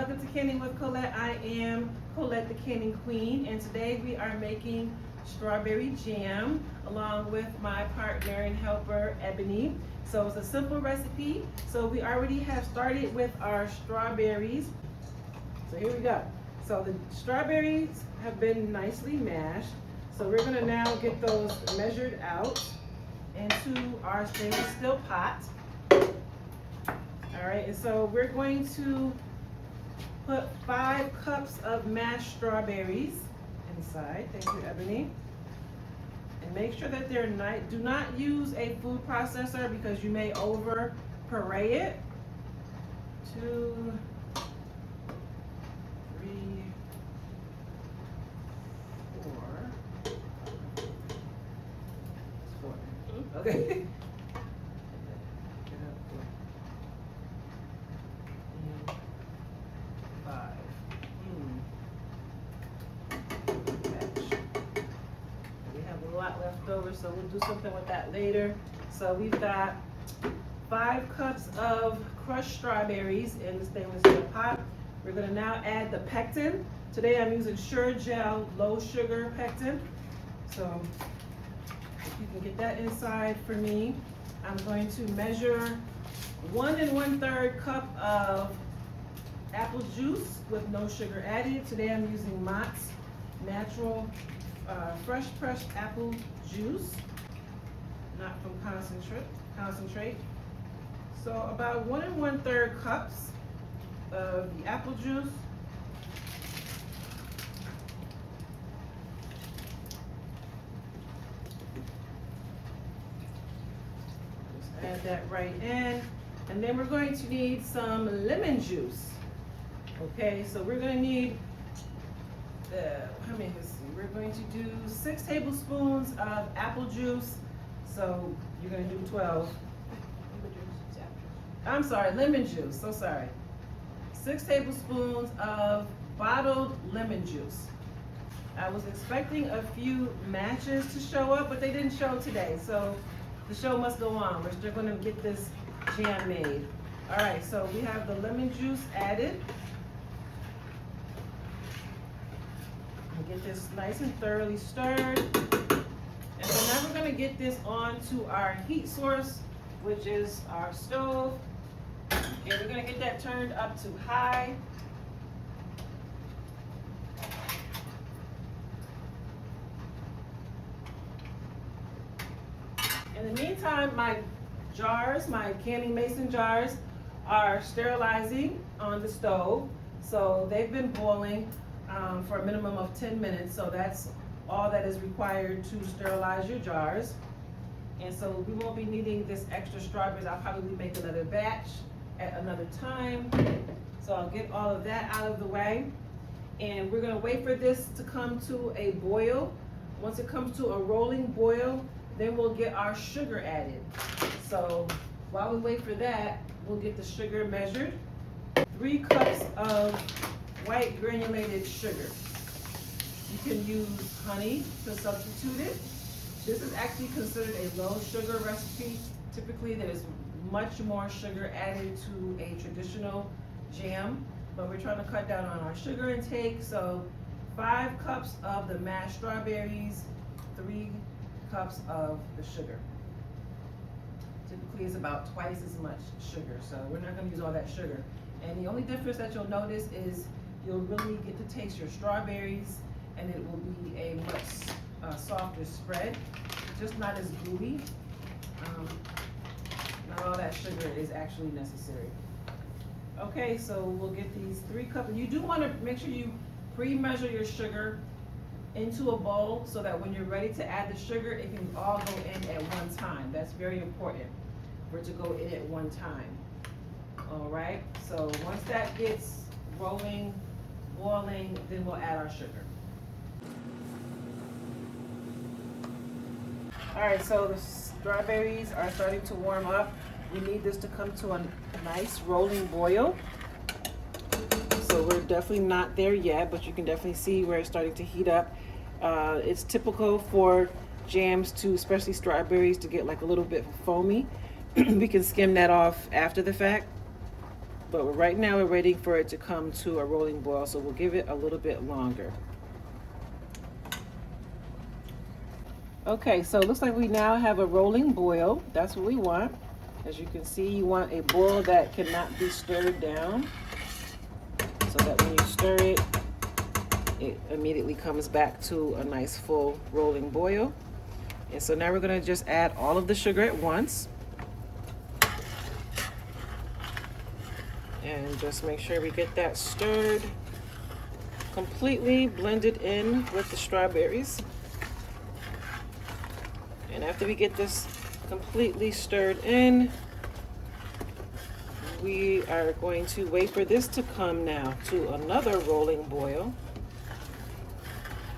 Welcome to Canning with Colette. I am Colette the Canning Queen, and today we are making strawberry jam along with my partner and helper, Ebony. So it's a simple recipe. So we already have started with our strawberries. So here we go. So the strawberries have been nicely mashed. So we're gonna now get those measured out into our stainless steel pot. All right, and so we're going to put 5 cups of mashed strawberries inside. Thank you, Ebony. And make sure that they're nice. Do not use a food processor because you may over puree it. 2, 3, 4. Okay. Left over, so we'll do something with that later. So we've got 5 cups of crushed strawberries in the stainless steel pot. We're going to now add the pectin. Today I'm using Sure Gel low sugar pectin. So if you can get that inside for me, I'm going to measure 1 1/3 cup of apple juice with no sugar added. Today I'm using Mott's natural fresh pressed apple juice, not from concentrate. So about 1 1/3 cups of the apple juice. Just add that right in. And then we're going to need some lemon juice. Okay, so we're going to need we're going to do 6 tablespoons of apple juice. So you're going to do 12. I'm sorry, lemon juice. So sorry. 6 tablespoons of bottled lemon juice. I was expecting a few matches to show up, but they didn't show today. So the show must go on. We're still going to get this jam made. All right, so we have the lemon juice added. Get this nice and thoroughly stirred. And so now we're going to get this onto our heat source, which is our stove. And we're going to get that turned up to high. In the meantime, my jars, my canning mason jars, are sterilizing on the stove. So they've been boiling for a minimum of 10 minutes, so that's all that is required to sterilize your jars. And so we won't be needing this extra strawberries. I'll probably make another batch at another time. So I'll get all of that out of the way. And we're gonna wait for this to come to a boil. Once it comes to a rolling boil, then we'll get our sugar added. So while we wait for that, we'll get the sugar measured. 3 cups of white granulated sugar. You can use honey to substitute it. This is actually considered a low sugar recipe. Typically there's much more sugar added to a traditional jam, but we're trying to cut down on our sugar intake. So 5 cups of the mashed strawberries, 3 cups of the sugar. Typically it's about twice as much sugar, so we're not going to use all that sugar. And the only difference that you'll notice is you'll really get to taste your strawberries, and it will be a much softer spread, just not as gooey. Not all that sugar is actually necessary. Okay, so we'll get these 3 cups. You do want to make sure you pre-measure your sugar into a bowl so that when you're ready to add the sugar, it can all go in at one time. That's very important for it to go in at one time. All right, so once that gets rolling, boiling, then we'll add our sugar. All right, so the strawberries are starting to warm up. We need this to come to a nice rolling boil. So we're definitely not there yet, but you can definitely see where it's starting to heat up. It's typical for jams to, especially strawberries, to get like a little bit foamy. We can skim that off after the fact. But right now we're waiting for it to come to a rolling boil, so we'll give it a little bit longer. Okay, so it looks like we now have a rolling boil. That's what we want. As you can see, you want a boil that cannot be stirred down, so that when you stir it, it immediately comes back to a nice full rolling boil. And so now we're going to just add all of the sugar at once. And just make sure we get that stirred, completely blended in with the strawberries. And after we get this completely stirred in, we are going to wait for this to come now to another rolling boil.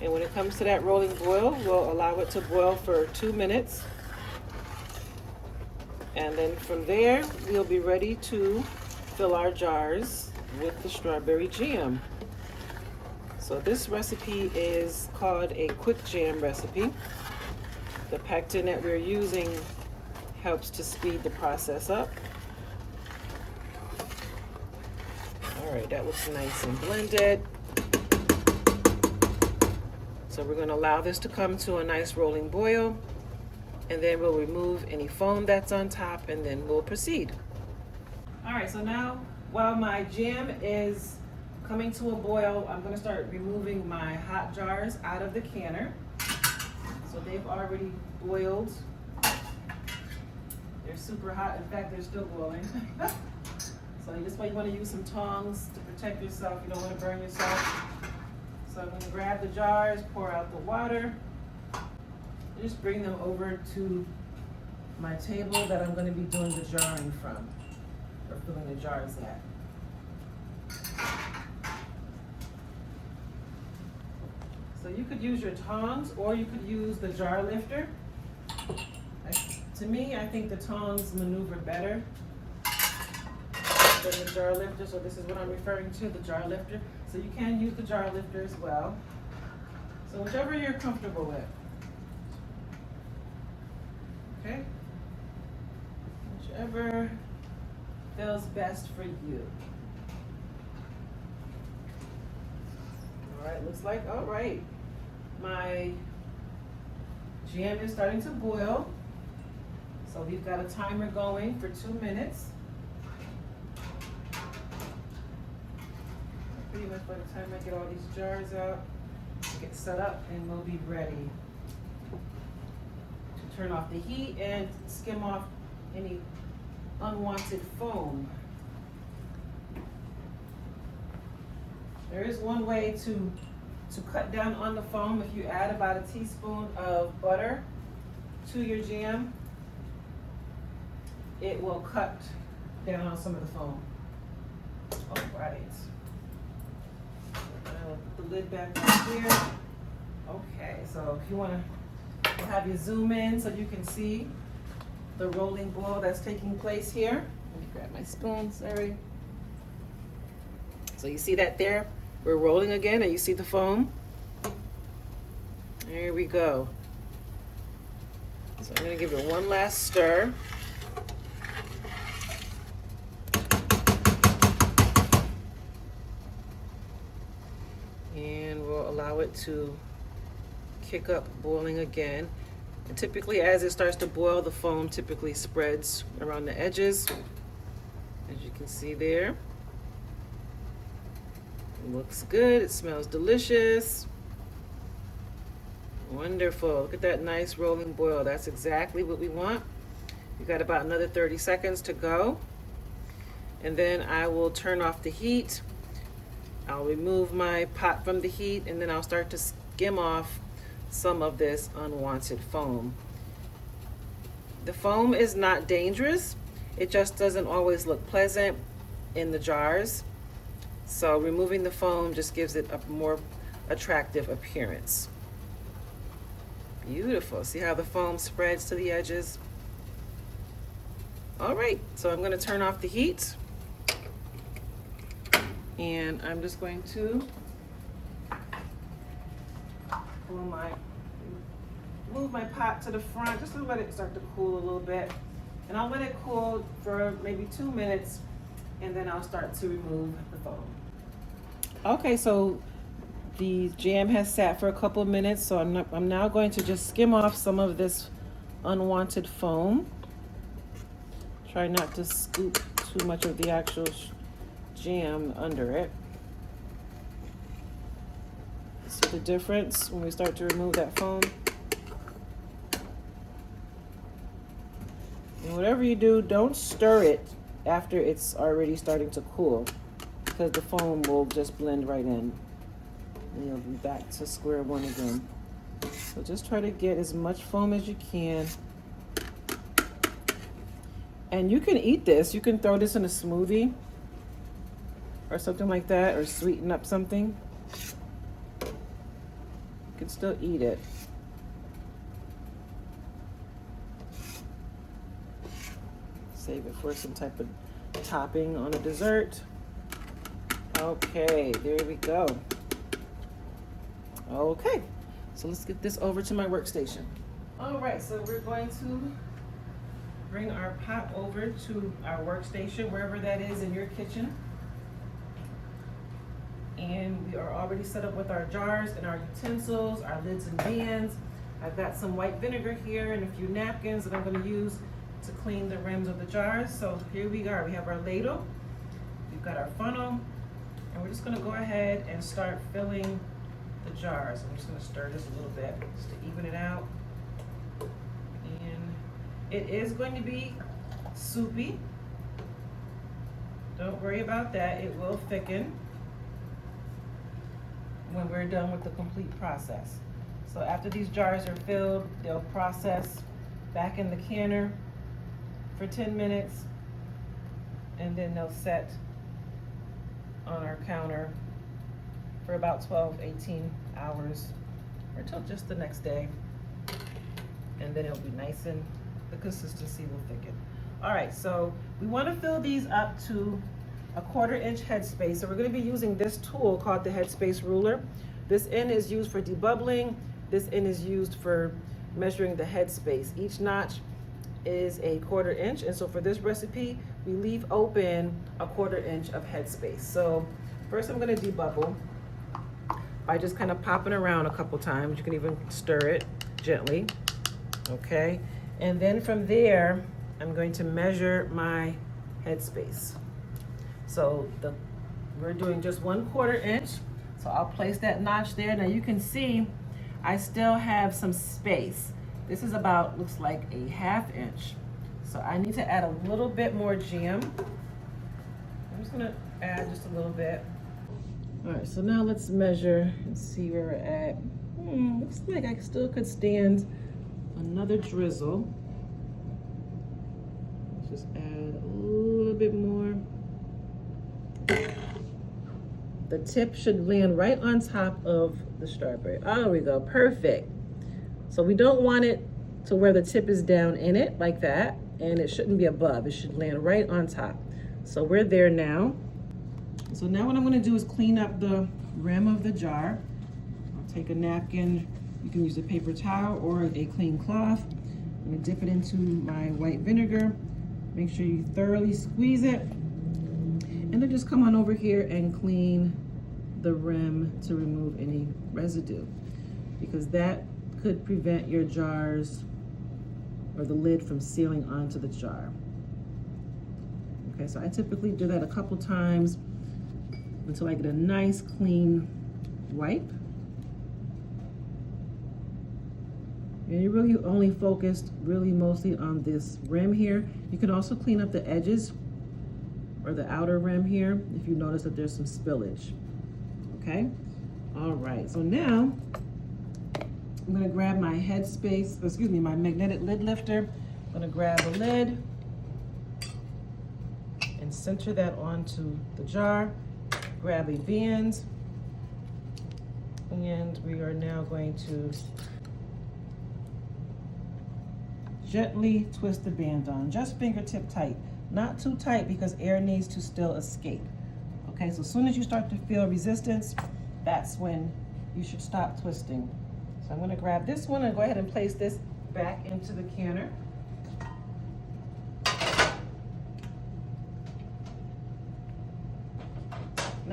And when it comes to that rolling boil, we'll allow it to boil for 2 minutes. And then from there, we'll be ready to fill our jars with the strawberry jam. So this recipe is called a quick jam recipe. The pectin that we're using helps to speed the process up. All right, that looks nice and blended. So we're going to allow this to come to a nice rolling boil, and then we'll remove any foam that's on top, and then we'll proceed. All right, so now while my jam is coming to a boil, I'm going to start removing my hot jars out of the canner. So they've already boiled. They're super hot. In fact, they're still boiling. So this way you want to use some tongs to protect yourself. You don't want to burn yourself. So I'm going to grab the jars, pour out the water, and just bring them over to my table that I'm going to be doing the jarring from, or filling the jars at. So you could use your tongs, or you could use the jar lifter. To me, I think the tongs maneuver better than the jar lifter, so this is what I'm referring to, the jar lifter. So you can use the jar lifter as well. So whichever you're comfortable with. Okay? Whichever feels best for you. All right, looks like, all right. My jam is starting to boil. So we've got a timer going for 2 minutes. Pretty much by the time I get all these jars out, get set up, and we'll be ready to turn off the heat and skim off any unwanted foam. There is one way to cut down on the foam. If you add about a teaspoon of butter to your jam, it will cut down on some of the foam. All right. Put the lid back on here. Okay, so if you want to, we'll have you zoom in so you can see the rolling boil that's taking place here. Let me grab my spoon, sorry. So you see that there? We're rolling again, and you see the foam? There we go. So I'm going to give it one last stir. And we'll allow it to kick up boiling again. And typically as it starts to boil, the foam typically spreads around the edges, as you can see there. It looks good, it smells delicious. Wonderful, look at that nice rolling boil. That's exactly what we want. We've got about another 30 seconds to go. And then I will turn off the heat. I'll remove my pot from the heat, and then I'll start to skim off some of this unwanted foam. The foam is not dangerous. It just doesn't always look pleasant in the jars. So removing the foam just gives it a more attractive appearance. Beautiful. See how the foam spreads to the edges? All right, so I'm going to turn off the heat. And I'm just going to move my pot to the front just to let it start to cool a little bit. And I'll let it cool for maybe 2 minutes and then I'll start to remove the foam. Okay, so the jam has sat for a couple of minutes, so I'm now going to just skim off some of this unwanted foam. Try not to scoop too much of the actual jam under it. See the difference when we start to remove that foam? And whatever you do, don't stir it after it's already starting to cool, because the foam will just blend right in. And you'll be back to square one again. So just try to get as much foam as you can. And you can eat this. You can throw this in a smoothie or something like that, or sweeten up something. You can still eat it. Save it for some type of topping on a dessert. Okay, there we go. Okay, so let's get this over to my workstation. All right, so we're going to bring our pot over to our workstation, wherever that is in your kitchen. And we are already set up with our jars and our utensils, our lids and pans. I've got some white vinegar here and a few napkins that I'm going to use to clean the rims of the jars. So here we are. We have our ladle, we've got our funnel, and we're just going to go ahead and start filling the jars. I'm just going to stir this a little bit just to even it out. And it is going to be soupy. Don't worry about that. It will thicken when we're done with the complete process. So after these jars are filled, they'll process back in the canner for 10 minutes, and then they'll set on our counter for about 12-18 hours, or till just the next day. And then it'll be nice and the consistency will thicken. All right, so we want to fill these up to a 1/4 inch headspace. So we're going to be using this tool called the headspace ruler. This end is used for debubbling. This end is used for measuring the headspace. Each notch is a 1/4 inch, and so for this recipe we leave open a 1/4 inch of headspace. So first I'm going to debubble by just kind of popping around a couple times. You can even stir it gently, okay? And then from there I'm going to measure my headspace. So we're doing just 1/4 inch. So I'll place that notch there. Now you can see I still have some space. This is about, looks like a 1/2 inch. So I need to add a little bit more jam. I'm just gonna add just a little bit. All right, so now let's measure and see where we're at. Looks like I still could stand another drizzle. Let's just add a little bit more. The tip should land right on top of the strawberry. Oh, there we go, perfect. So we don't want it to where the tip is down in it like that, and it shouldn't be above. It should land right on top. So we're there now. So now what I'm gonna do is clean up the rim of the jar. I'll take a napkin. You can use a paper towel or a clean cloth. I'm gonna dip it into my white vinegar. Make sure you thoroughly squeeze it. And then just come on over here and clean the rim to remove any residue, because that could prevent your jars or the lid from sealing onto the jar. Okay, so I typically do that a couple times until I get a nice clean wipe. And you're really only focused really mostly on this rim here. You can also clean up the edges or the outer rim here if you notice that there's some spillage. Okay, all right, so now I'm gonna grab my headspace, excuse me, my magnetic lid lifter. I'm gonna grab a lid and center that onto the jar. Grab a band, and we are now going to gently twist the band on, just fingertip tight. Not too tight because air needs to still escape. Okay, so as soon as you start to feel resistance, that's when you should stop twisting. So I'm gonna grab this one and go ahead and place this back into the canner.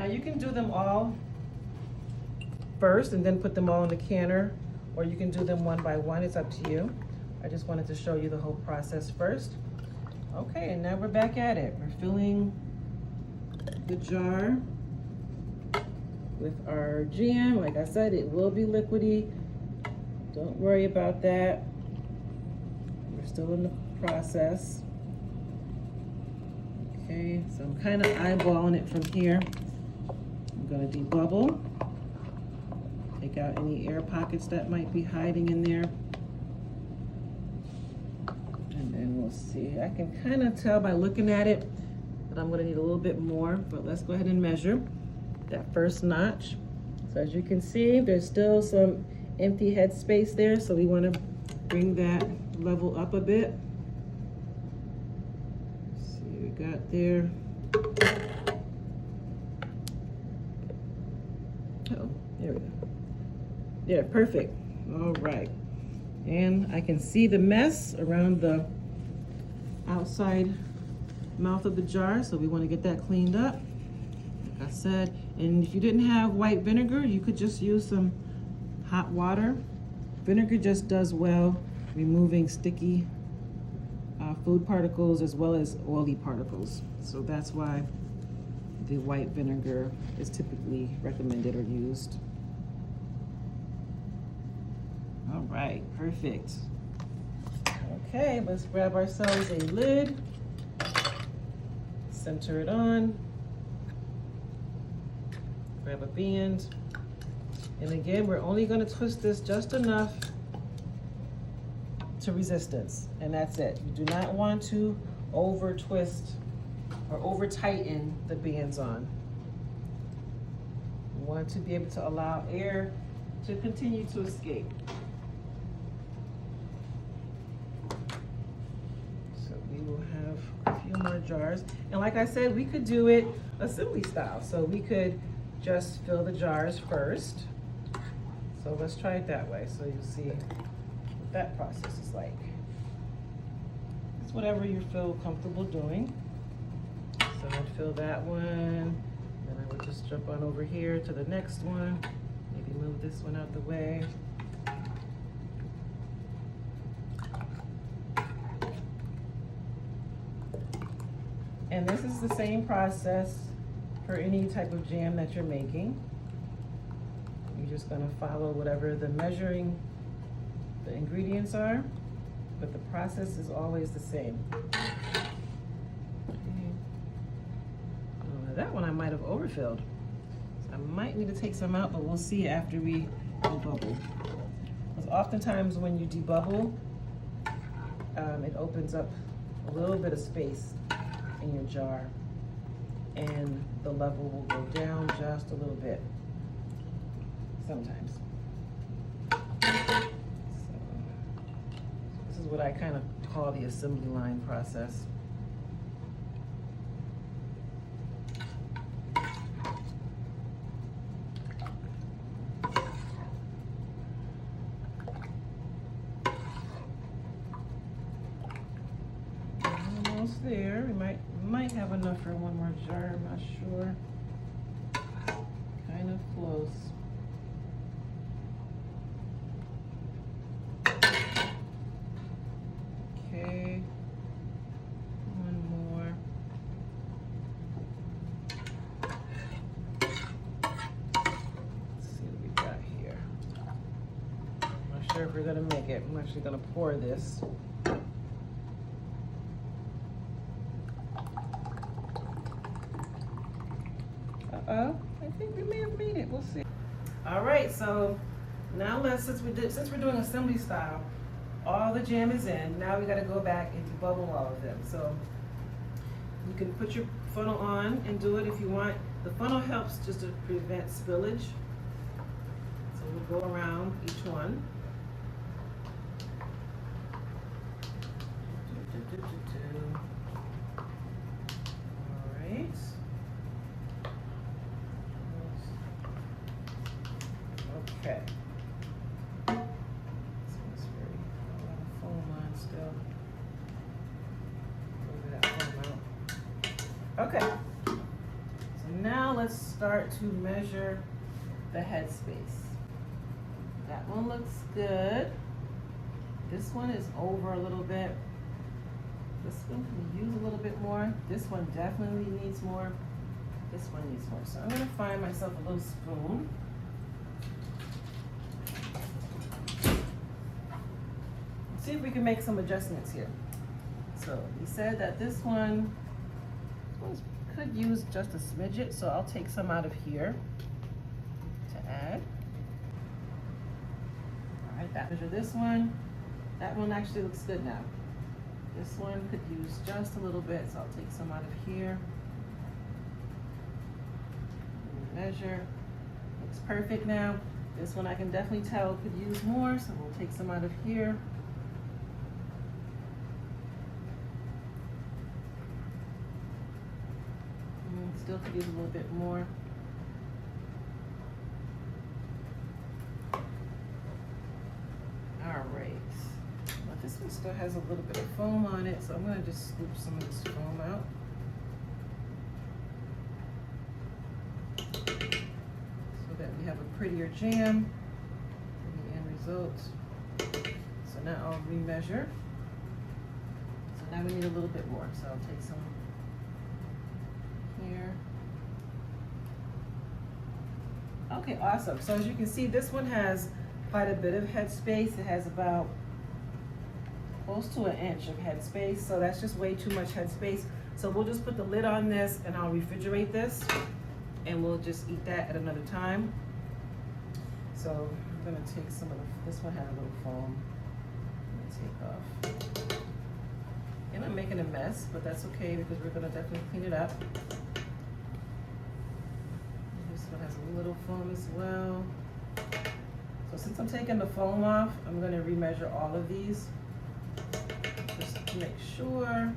Now you can do them all first and then put them all in the canner, or you can do them one by one, it's up to you. I just wanted to show you the whole process first. Okay, and now we're back at it. We're filling the jar with our jam. Like I said, it will be liquidy. Don't worry about that. We're still in the process. Okay, so I'm kind of eyeballing it from here. I'm gonna debubble. Take out any air pockets that might be hiding in there. And then we'll see. I can kind of tell by looking at it that I'm gonna need a little bit more, but let's go ahead and measure that first notch. So as you can see, there's still some empty headspace there, so we want to bring that level up a bit. Let's see what we got there. Oh, there we go. Yeah, perfect. All right. And I can see the mess around the outside mouth of the jar, so we want to get that cleaned up. Like I said, and if you didn't have white vinegar, you could just use some hot water. Vinegar just does well removing sticky food particles as well as oily particles. So that's why the white vinegar is typically recommended or used. All right, perfect. Okay, let's grab ourselves a lid, center it on, grab a band, and again, we're only going to twist this just enough to resistance, and that's it. You do not want to over twist or over tighten the bands on. You want to be able to allow air to continue to escape. So we will have a few more jars, and like I said, we could do it assembly style. So we could just fill the jars first. So let's try it that way, so you see what that process is like. It's whatever you feel comfortable doing. So I'd fill that one, then I would just jump on over here to the next one. Maybe move this one out the way. And this is the same process for any type of jam that you're making. You're just gonna follow whatever the ingredients are, but the process is always the same. Okay. That one I might have overfilled. So I might need to take some out, but we'll see after we debubble. Because oftentimes when you debubble, it opens up a little bit of space in your jar, and the level will go down just a little bit sometimes. So this is what I kind of call the assembly line process. Almost there. We might have enough for one more jar, I'm not sure. Kind of close. Okay, one more. Let's see what we got here. I'm not sure if we're gonna make it. I'm actually gonna pour this. I think we may have made it. We'll see. All right, so now since we're doing assembly style, all the jam is in. Now we got to go back and debubble all of them. So you can put your funnel on and do it if you want. The funnel helps just to prevent spillage. So we'll go around each one. All right. Okay. This one's very a lot of foam on still. Move that foam out. Okay. So now let's start start to measure the headspace. That one looks good. This one is over a little bit. This one can use a little bit more. This one definitely needs more. This one needs more. So I'm gonna find myself a little spoon. See if we can make some adjustments here. So we said that this one could use just a smidget, so I'll take some out of here to add. All right, that measure this one. That one actually looks good now. This one could use just a little bit, so I'll take some out of here. Measure. Looks perfect now. This one I can definitely tell could use more, so we'll take some out of here. Still could use a little bit more. All right. Well, this one still has a little bit of foam on it, so I'm going to just scoop some of this foam out. So that we have a prettier jam for the end result. So now I'll remeasure. So now we need a little bit more, so I'll take some here. Okay, awesome. So as you can see, this one has quite a bit of headspace. It has about close to an inch of headspace, so that's just way too much headspace. So we'll just put the lid on this and I'll refrigerate this, and we'll just eat that at another time. So I'm gonna take some of this one had a little foam. I'm gonna take off. And I'm making a mess, but that's okay because we're gonna definitely clean it up. This one has a little foam as well. So since I'm taking the foam off, I'm gonna remeasure all of these just to make sure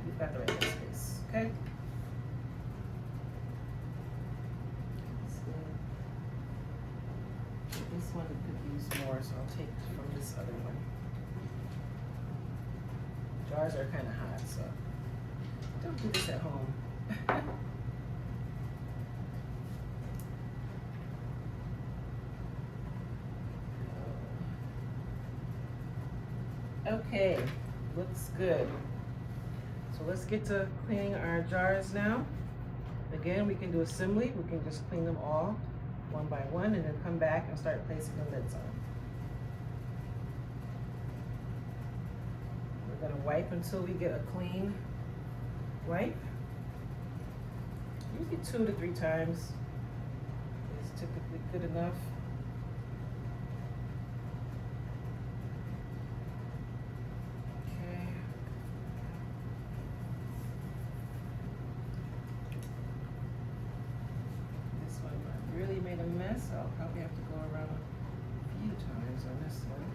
we've got the right headspace, okay? So this one could use more, so I'll take from this other one. Jars are kind of hot, so don't do this at home. Okay, looks good. So let's get to cleaning our jars now. Again, we can do assembly. We can just clean them all one by one and then come back and start placing the lids on. We're gonna wipe until we get a clean wipe. Usually 2 to 3 times is typically good enough. Okay. This one I really made a mess, so I'll probably have to go around a few times on this one.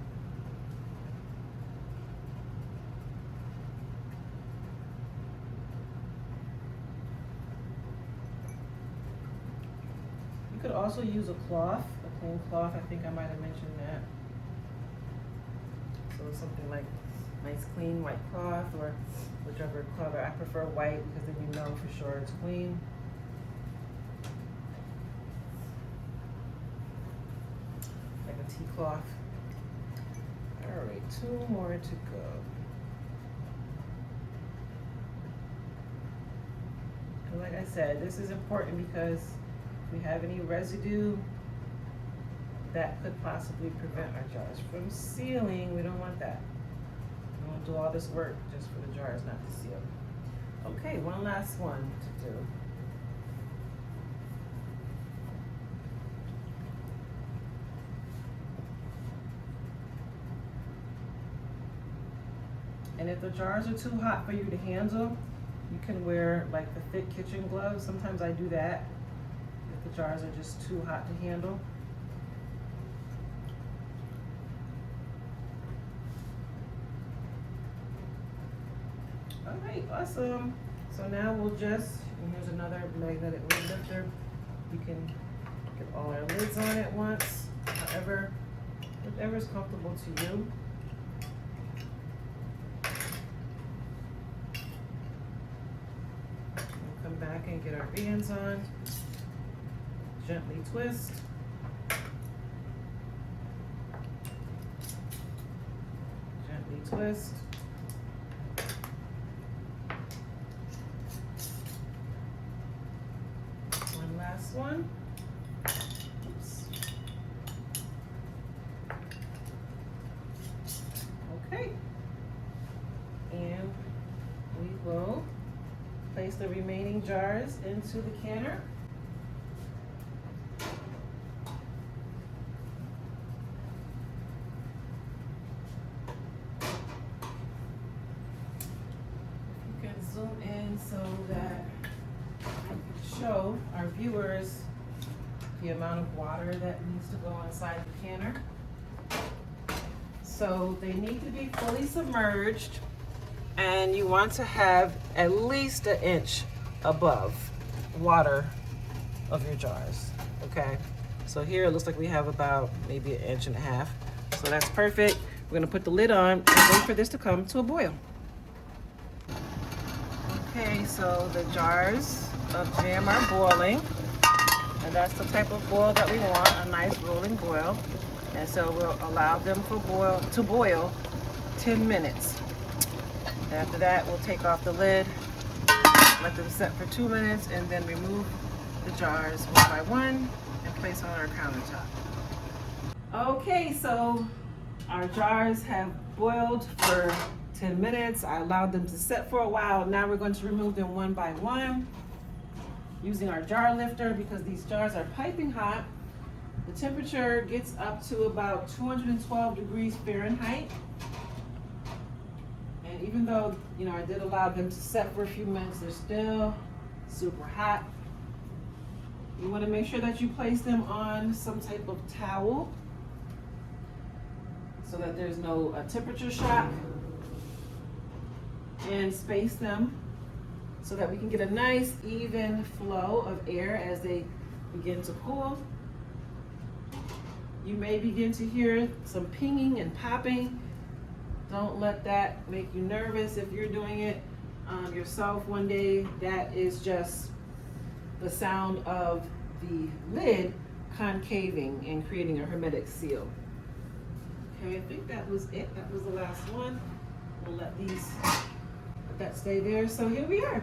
You could also use a cloth, a clean cloth. I think I might have mentioned that. So something like nice clean white cloth or whichever color. I prefer white because then you know for sure it's clean. Like a tea cloth. All right, 2 more to go. And like I said, this is important because if we have any residue that could possibly prevent our jars from sealing, we don't want that. We want to do all this work just for the jars not to seal. Okay, one last one to do. And if the jars are too hot for you to handle, you can wear like the thick kitchen gloves. Sometimes I do that if the jars are just too hot to handle. All right, awesome. So now we'll just, and here's another magnetic lid lifter. You can get all our lids on at once, whatever's comfortable to you. Back and get our bands on. Gently twist. Gently twist. One last one. Oops. Okay. And we will place the remaining jars into the canner. You can zoom in so that I can show our viewers the amount of water that needs to go inside the canner. So they need to be fully submerged, and you want to have at least 1 inch above water of your jars, okay? So here it looks like we have about maybe 1.5 inches. So that's perfect. We're gonna put the lid on and wait for this to come to a boil. Okay, so the jars of jam are boiling, and that's the type of boil that we want, a nice rolling boil. And so we'll allow them to boil 10 minutes. After that, we'll take off the lid, let them set for 2 minutes, and then remove the jars one by one and place on our countertop. Okay, so our jars have boiled for 10 minutes. I allowed them to set for a while. Now we're going to remove them one by one using our jar lifter, because these jars are piping hot. The temperature gets up to about 212 degrees Fahrenheit. And even though, I did allow them to set for a few minutes, they're still super hot. You want to make sure that you place them on some type of towel so that there's no temperature shock, and space them so that we can get a nice even flow of air as they begin to cool. You may begin to hear some pinging and popping. Don't let that make you nervous if you're doing it yourself one day. That is just the sound of the lid concaving and creating a hermetic seal. Okay, I think that was it. That was the last one. We'll let that stay there. So here we are.